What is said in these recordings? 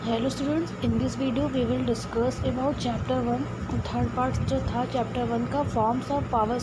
Hello students, in this video we will discuss about chapter 1 third part जो था chapter 1 का forms of power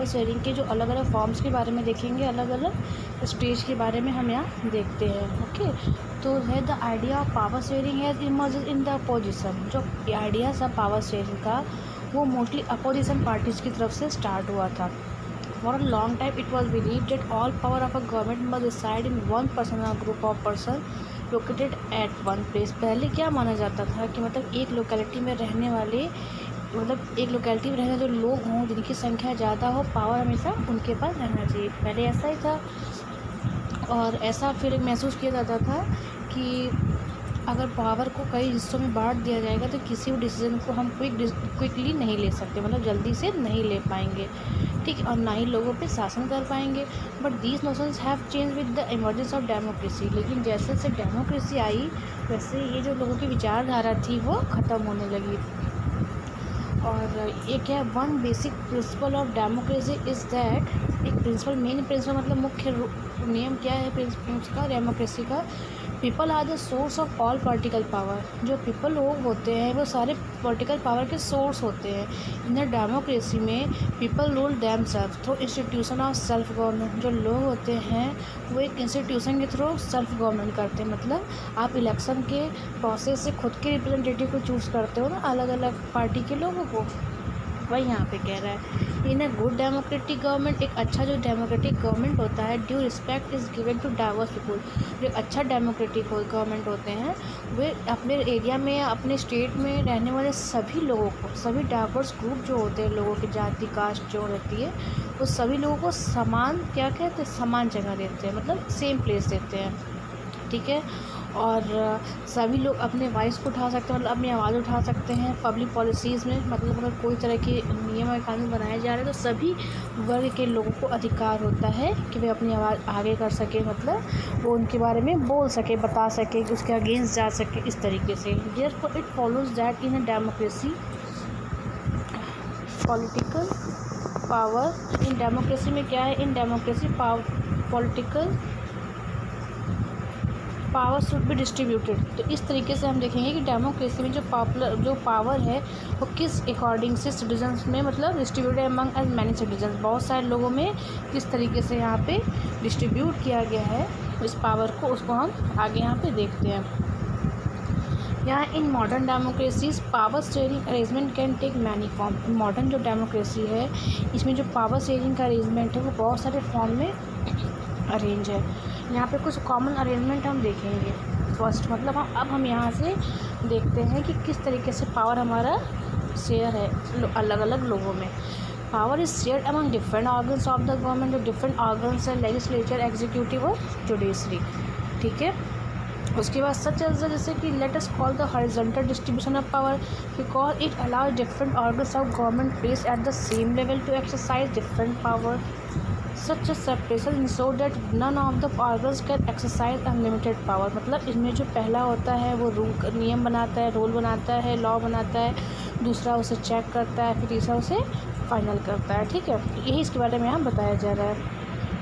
sharing के जो अलग अलग फॉर्म्स के बारे में देखेंगे। अलग अलग स्टेज के बारे में हम यहाँ देखते हैं। ओके, तो है the idea of power sharing has emerged in the opposition. जो आइडियाज़ ऑफ पावर शेयरिंग का वो मोस्टली अपोजिशन पार्टीज की तरफ से स्टार्ट हुआ था। For a long time, it was believed that all power of a government must reside in one person or group of person located at one place। पहले क्या माना जाता था कि मतलब एक लोकेलिटी में रहने वाले एक लोकेलिटी में रहने जो लोग हों जिनकी संख्या ज़्यादा हो, पावर हमेशा उनके पास रहना चाहिए। पहले ऐसा ही था और ऐसा फिर महसूस किया जाता था कि अगर पावर को कई हिस्सों में बांट दिया जाएगा तो किसी भी डिसीजन को हम क्विकली नहीं ले सकते, मतलब जल्दी से नहीं ले पाएंगे, ठीक है, और ना ही लोगों पे शासन कर पाएंगे। But these notions have change with the emergence of democracy. लेकिन जैसे जैसे डेमोक्रेसी आई वैसे ये जो लोगों की विचारधारा थी वो ख़त्म होने लगी। और एक है one basic principle of democracy is that, एक प्रिंसिपल मेन प्रिंसिपल मतलब मुख्य नियम क्या है उसका डेमोक्रेसी का, people are the source of all political power. जो पीपल लोग होते हैं वो सारे पॉलिटिकल पावर के सोर्स होते हैं। इन द डेमोक्रेसी में people rule them self through institution of self government. जो लोग होते हैं वो एक इंस्टीट्यूशन के थ्रू सेल्फ गवर्नमेंट करते हैं। मतलब आप इलेक्शन के प्रोसेस से खुद के रिप्रेजेंटेटिव को चूज़ करते हो ना, अलग अलग पार्टी के लोगों को, वही यहाँ पे कह रहा है। In a good democratic government, एक अच्छा जो डेमोक्रेटिक गवर्नमेंट होता है, due respect is given to diverse people. जो अच्छा डेमोक्रेटिक गवर्नमेंट होते हैं वे अपने एरिया में अपने स्टेट में रहने वाले सभी लोगों को, सभी डाइवर्स ग्रुप जो होते हैं लोगों की जाति कास्ट जो रहती है वो सभी लोगों को समान क्या कहते हैं, समान जगह देते हैं, मतलब सेम प्लेस देते हैं, ठीक है। और सभी लोग अपने वॉइस को उठा सकते हैं, मतलब अपनी आवाज़ उठा सकते हैं पब्लिक पॉलिसीज़ में। मतलब अगर कोई तरह के नियम और कानून बनाए जा रहे हैं तो सभी वर्ग के लोगों को अधिकार होता है कि वे अपनी आवाज़ आगे कर सके, मतलब वो उनके बारे में बोल सके, बता सके, कि उसके अगेंस्ट जा सके, इस तरीके से। Therefore it follows that in a democracy political power, in democracy में क्या है, in democracy political power should be distributed. तो इस तरीके से हम देखेंगे कि डेमोक्रेसी में जो पावर है वो किस अकॉर्डिंग से सिटीजन्स में मतलब distributed among as many citizens, बहुत सारे लोगों में किस तरीके से यहाँ पे डिस्ट्रीब्यूट किया गया है इस पावर को, उसको हम आगे यहाँ पे देखते हैं। यहाँ in modern democracies power sharing arrangement can take many form. Modern जो डेमोक्रेसी है इसमें जो पावर शेयरिंग का अरेंजमेंट है वो बहुत सारे फॉर्म में अरेंज है। यहाँ पे कुछ कॉमन अरेंजमेंट हम देखेंगे फर्स्ट, मतलब अब हम यहाँ से देखते हैं कि किस तरीके से पावर हमारा शेयर है अलग अलग लोगों में। Power is shared among different organs of the government. जो डिफरेंट ऑर्गन्स है लेजिस्लेचर, एग्जीक्यूटिव और जुडिशरी, ठीक है। उसके बाद सच एज जैसे कि let us call the horizontal distribution of power, because it allows different organs of government place at the same level to exercise different power. Such a separation ensure that none of the organs can exercise unlimited power। मतलब इसमें जो पहला होता है वो नियम बनाता है, रूल बनाता है, लॉ बनाता है, दूसरा उसे चेक करता है, फिर तीसरा उसे फाइनल करता है, ठीक है। यही इसके बारे में यहाँ बताया जा रहा है।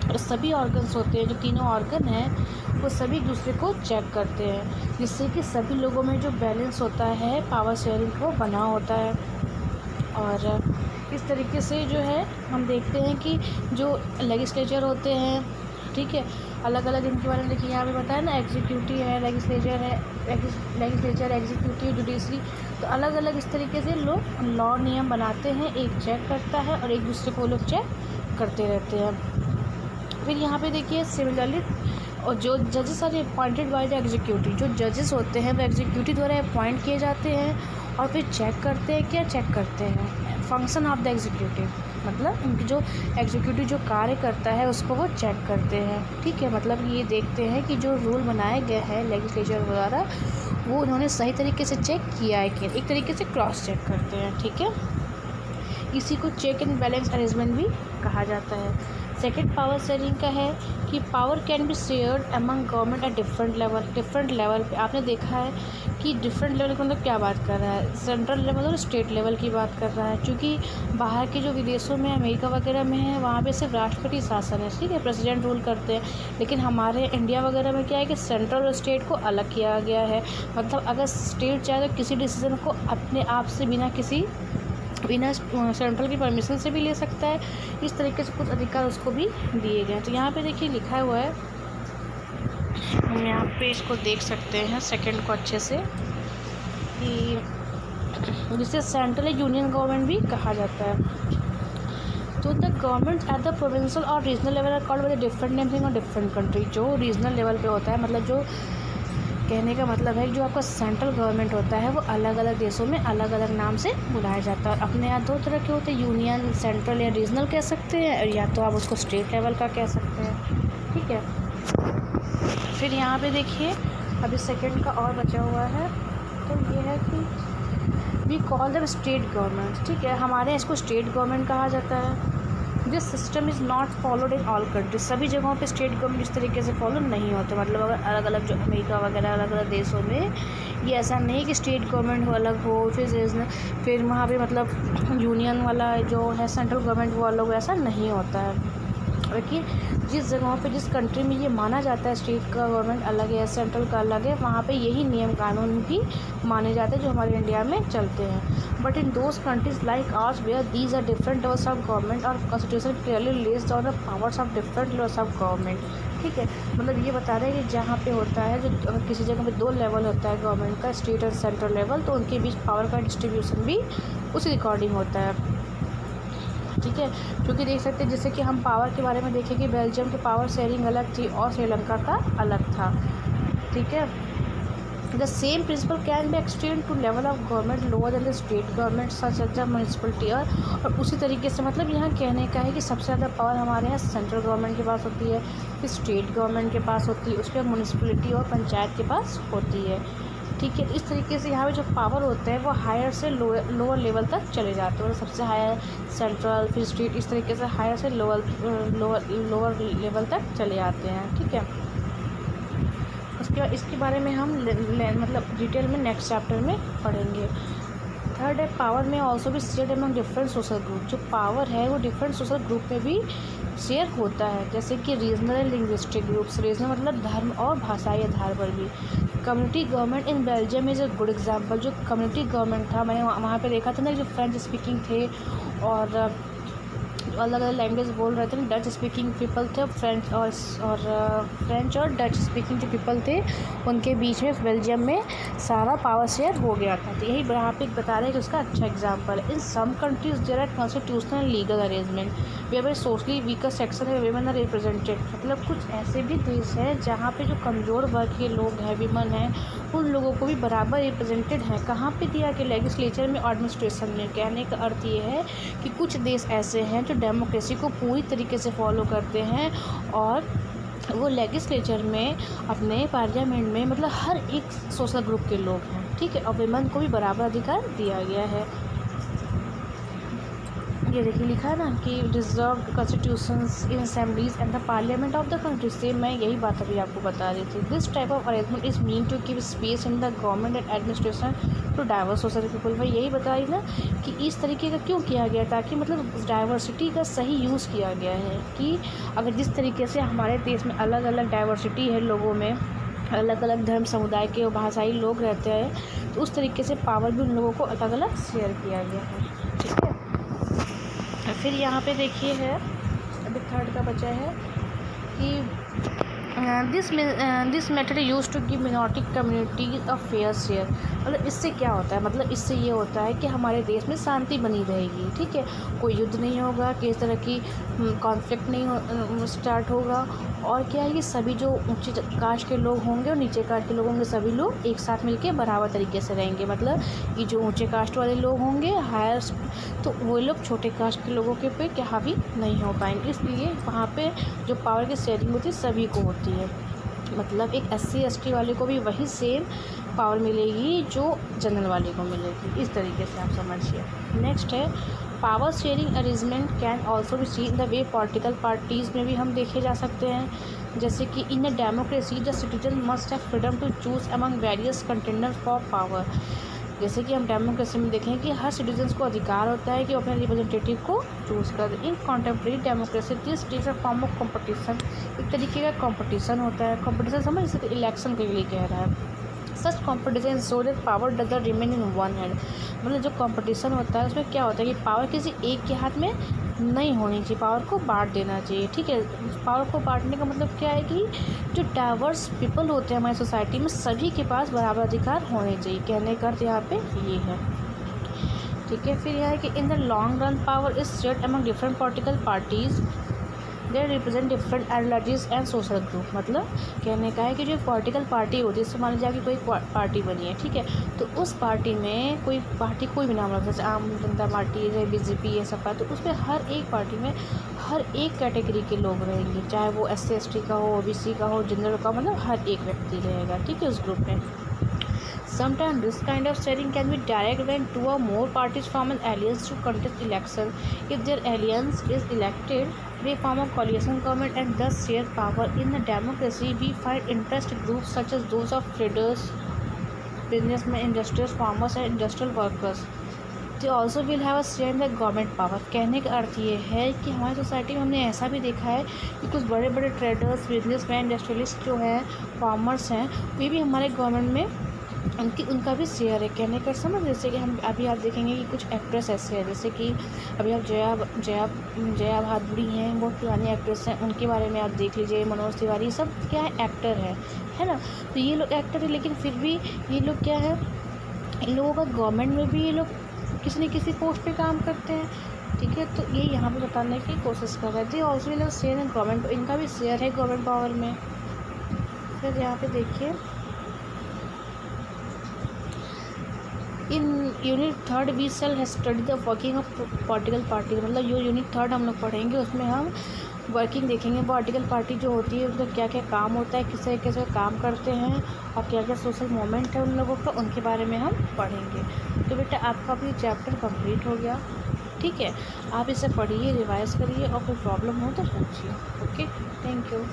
और सभी ऑर्गन्स होते हैं, जो तीनों ऑर्गन हैं वो सभी एक दूसरे को चेक करते हैं, जिससे कि सभी लोगों में जो बैलेंस होता है पावर शेयरिंग को बना होता है। और इस तरीके से जो है हम देखते हैं कि जो लेजिस्लेचर होते हैं, ठीक है, अलग अलग इनके बारे में देखिए यहाँ पे बताया ना, एग्जीक्यूटिव है, लेजिस्लेचर एग्जीक्यूटिव, जुडिशरी। तो अलग अलग इस तरीके से लोग लॉ नियम बनाते हैं, एक चेक करता है और एक दूसरे को लोग चेक करते रहते हैं। फिर यहाँ पे देखिए सिमिलरली, और जो जजेस are appointed by the executive, जो जजेस होते हैं वो एग्जीक्यूटिव द्वारा अपॉइंट किए जाते हैं और फिर चेक करते हैं, क्या चेक करते हैं, फंक्शन ऑफ द एग्जीक्यूटिव, मतलब उनकी जो एग्जीक्यूटिव जो कार्य करता है उसको वो चेक करते हैं, ठीक है। मतलब ये देखते हैं कि जो रूल बनाए गए हैं लेजिस्लेचर द्वारा वो उन्होंने सही तरीके से चेक किया है कि, एक तरीके से क्रॉस चेक करते हैं, ठीक है। इसी को चेक एंड बैलेंस अरेंजमेंट भी कहा जाता है। सेकंड पावर शेयरिंग का है कि power can be shared among government at different level पे। आपने देखा है कि डिफरेंट लेवल का मतलब क्या बात कर रहा है, सेंट्रल लेवल और स्टेट लेवल की बात कर रहा है। क्योंकि बाहर के जो विदेशों में, अमेरिका वगैरह में है, वहाँ पे सिर्फ राष्ट्रपति शासन है, ठीक है, प्रेसिडेंट रूल करते हैं। लेकिन हमारे इंडिया वगैरह में क्या है कि सेंट्रल और स्टेट को अलग किया गया है। मतलब अगर स्टेट चाहे तो किसी डिसीजन को अपने आप से बिना सेंट्रल की परमिशन से भी ले सकता है। इस तरीके से कुछ अधिकार उसको भी दिए गए हैं। तो यहाँ पे देखिए लिखा हुआ है, हम यहाँ पे इसको देख सकते हैं सेकंड को अच्छे से, कि जिसे सेंट्रल यूनियन गवर्नमेंट भी कहा जाता है। तो the government at the provincial और regional level are called by the different names in different country. जो रीजनल लेवल पे होता है, मतलब जो कहने का मतलब है जो आपका सेंट्रल गवर्नमेंट होता है वो अलग अलग देशों में अलग अलग नाम से बुलाया जाता है। और अपने यहाँ दो तरह के होते हैं, यूनियन, सेंट्रल या रीजनल कह सकते हैं, और या तो आप उसको स्टेट लेवल का कह सकते हैं, ठीक है। फिर यहाँ पे देखिए अभी सेकंड का और बचा हुआ है, तो ये है कि we call the state government, ठीक है, हमारे इसको स्टेट गवर्नमेंट कहा जाता है। This system is not followed in all countries. सभी जगहों पे स्टेट गवर्नमेंट इस तरीके से फॉलो नहीं होते। मतलब अगर अलग अलग जो अमेरिका वगैरह अलग अलग देशों में ये ऐसा नहीं कि स्टेट गवर्नमेंट हो अलग हो, फिर वहाँ पे मतलब यूनियन वाला जो है सेंट्रल गवर्नमेंट वो अलग हो, ऐसा नहीं होता है। लेकिन जिस जगहों पे, जिस कंट्री में ये माना जाता है स्टेट का गवर्नमेंट अलग है, सेंट्रल का अलग है, वहाँ पे यही नियम कानून भी माने जाते हैं जो हमारे इंडिया में चलते हैं। But in those countries like ours where these are different levels of government और constitution clearly lays down the powers of different levels of government, ठीक है। मतलब ये बता रहे हैं कि जहाँ पे होता है, जो अगर किसी जगह पे दो लेवल होता है गवर्नमेंट का, स्टेट और सेंट्रल लेवल, तो उनके बीच पावर का डिस्ट्रीब्यूशन भी उसी अकॉर्डिंग होता है, ठीक है। क्योंकि देख सकते हैं जैसे कि हम पावर के बारे में देखें कि बेल्जियम की पावर शेयरिंग अलग थी और श्रीलंका का अलग था, ठीक है। The same principle can be extend to level of government lower than the state government such as the municipality. और उसी तरीके से मतलब यहाँ कहने का है कि सबसे ज़्यादा पावर हमारे यहाँ सेंट्रल गवर्नमेंट के पास होती है, फिर स्टेट गवर्नमेंट के पास होती है, उसके बाद म्यूनिसिपलिटी और पंचायत के पास होती है, ठीक है। इस तरीके से यहाँ पे जो पावर होते हैं वो हायर से लोअर लेवल तक चले जाते हैं। सबसे हायर सेंट्रल, फिर स्टेट, इस तरीके से हायर से लोअर लेवल तक चले जाते हैं, ठीक है। उसके बाद इसके बारे में हम मतलब डिटेल में नेक्स्ट चैप्टर में पढ़ेंगे। थर्ड है पावर में ऑल्सो भी share among different social group. जो पावर है वो डिफरेंट सोशल ग्रुप में भी शेयर होता है, जैसे कि regional and linguistic groups. Regional मतलब धर्म और भाषाई आधार पर भी। Community government in Belgium is a good example. जो कम्युनिटी गवर्नमेंट था, मैंने वहाँ पे देखा था ना, जो फ्रेंच स्पीकिंग थे और अलग अलग लैंग्वेज बोल रहे थे, डच स्पीकिंग पीपल थे, फ्रेंच और डच स्पीकिंग जो पीपल थे उनके बीच में बेल्जियम में सारा पावर शेयर हो गया था। तो यही यहाँ पे बता रहे हैं कि उसका अच्छा एग्जांपल है। In some countries there are constitutional legal arrangement where socially weaker section है विमेन आर रिप्रेजेंटेड। मतलब कुछ ऐसे भी देश हैं जहाँ पे जो कमज़ोर वर्ग के लोग हैं, विमन हैं, उन लोगों को भी बराबर रिप्रेजेंटेड हैं। कहाँ पे दिया कि लेजिस्लेचर में, एडमिनिस्ट्रेशन में। कहने का अर्थ ये है कि कुछ देश ऐसे हैं जो डेमोक्रेसी को पूरी तरीके से फॉलो करते हैं और वो लेजिस्लेचर में, अपने पार्लियामेंट में, मतलब हर एक सोशल ग्रुप के लोग हैं, ठीक है। और विमेन को भी बराबर अधिकार दिया गया है। ये देखिए लिखा है ना कि reserve constitutions in assemblies and the parliament of the country. से मैं यही बात अभी आपको बता रही थी। This type of arrangement is mean to give space in the government and administration to diverse social people. मैं यही बता रही ना कि इस तरीके का क्यों किया गया, ताकि मतलब डाइवर्सिटी का सही यूज़ किया गया है। कि अगर जिस तरीके से हमारे देश में अलग अलग डाइवर्सिटी है, लोगों में अलग अलग धर्म समुदाय के और भाषाई लोग रहते हैं, तो उस तरीके से पावर भी उन लोगों को अलग अलग शेयर किया गया है, ठीक है। फिर यहाँ पे देखिए है, अभी थर्ड का बचा है कि this method use to give minority community a fair share. मतलब इससे क्या होता है, मतलब इससे ये होता है कि हमारे देश में शांति बनी रहेगी, ठीक है। कोई युद्ध नहीं होगा, किसी तरह की कॉन्फ्लिक्ट नहीं स्टार्ट होगा। और क्या है कि सभी जो ऊंचे कास्ट के लोग होंगे और नीचे कास्ट के लोग होंगे, सभी लोग एक साथ मिलके बराबर तरीके से रहेंगे। मतलब कि जो ऊंचे कास्ट वाले लोग होंगे हायर, तो वो लोग छोटे कास्ट के लोगों के पे क्या हावी नहीं हो पाएंगे। इसलिए वहाँ पे जो पावर की शेयरिंग होती है सभी को होती है। मतलब एक SC ST वाले को भी वही सेम पावर मिलेगी जो जनरल वाले को मिलेगी। इस तरीके से आप समझिए। नेक्स्ट है power sharing arrangement can also be see in the way political parties में भी हम देखे जा सकते हैं, जैसे कि in a democracy the citizen must have freedom to choose among various contender for power. जैसे कि हम डेमोक्रेसी में देखें कि हर सिटीजन्स को अधिकार होता है कि वो अपने रिप्रेजेंटेटिव को चूज़ कर दें। In contemporary democracy this is a form of competition, एक तरीके का कॉम्पिटिशन होता है। कॉम्पिटिशन समझ, जैसे इलेक्शन के लिए कह रहा है। Such competition so that power does not remain in one hand, मतलब जो कॉम्पिटिशन होता है उसमें क्या होता है कि पावर किसी एक के हाथ में नहीं होनी चाहिए, पावर को बांट देना चाहिए। ठीक है, पावर को बांटने का मतलब क्या है कि जो डाइवर्स पीपल होते हैं हमारी सोसाइटी में सभी के पास बराबर अधिकार होने चाहिए, कहने का अर्थ यहाँ पे ये है। ठीक है, फिर यह है कि in the long run power is shared among different political parties they represent different ideologies and social group. मतलब कहने का है कि जो पॉलिटिकल पार्टी होती है, जैसे मान लीजिए कि कोई पार्टी बनी है, ठीक है, तो उस पार्टी में कोई पार्टी कोई भी नाम रखता है, जैसे आम जनता पार्टी है, बीजेपी, ये सब पार्टी, तो उसमें हर एक पार्टी में हर एक कैटेगरी के लोग रहेंगे, चाहे वो SC ST का हो, OBC का हो, जनरल का, मतलब हर एक व्यक्ति रहेगा, ठीक है, उस ग्रुप में। Sometimes this kind of sharing can be direct when two or more parties form an alliance to contest election. If their alliance is elected, they form a coalition government and thus share power. In a democracy, we find interest groups such as those of traders, businessmen, industrials, farmers and industrial workers. They also will have a share in the government power. कहने का अर्थ ये है कि हमारी society में हमने ऐसा भी देखा है कि कुछ बड़े बड़े ट्रेडर्स, बिजनेसमैन, इंडस्ट्रियलिस्ट जो हैं, फार्मर्स हैं, वे भी हमारे गवर्नमेंट में उनका भी शेयर है। कहने का समझ, जैसे कि हम अभी आप देखेंगे कि कुछ एक्ट्रेस ऐसे हैं, जैसे कि अभी आप जया भादुड़ी हैं, बहुत पुरानी एक्ट्रेस हैं, उनके बारे में आप देख लीजिए, मनोज तिवारी, सब क्या है, एक्टर है ना। तो ये लोग एक्टर है, लेकिन फिर भी ये लोग क्या है, इन लोगों का गवर्नमेंट में भी ये लोग किसी न किसी पोस्ट पे काम करते हैं। ठीक है, तो ये यहाँ पे बताने की कोशिश कर रहे थे। ऑल्सो लोग शेयर इन गवर्नमेंट, इनका भी शेयर है गवर्नमेंट पावर में। फिर यहाँ पे देखिए, in unit 3 we shall study the working of political party, मतलब जो यूनिट 3 हम लोग पढ़ेंगे उसमें हम वर्किंग देखेंगे, पॉलिटिकल पार्टी जो होती है उनका क्या क्या काम होता है, किस तरीके से काम करते हैं और क्या क्या सोशल मूवमेंट है उन लोगों का, उनके बारे में हम पढ़ेंगे। तो बेटा आपका भी चैप्टर कंप्लीट हो गया। ठीक है, आप इसे पढ़िए, रिवाइज करिए और कोई प्रॉब्लम हो तो पूछिए। Okay, thank you.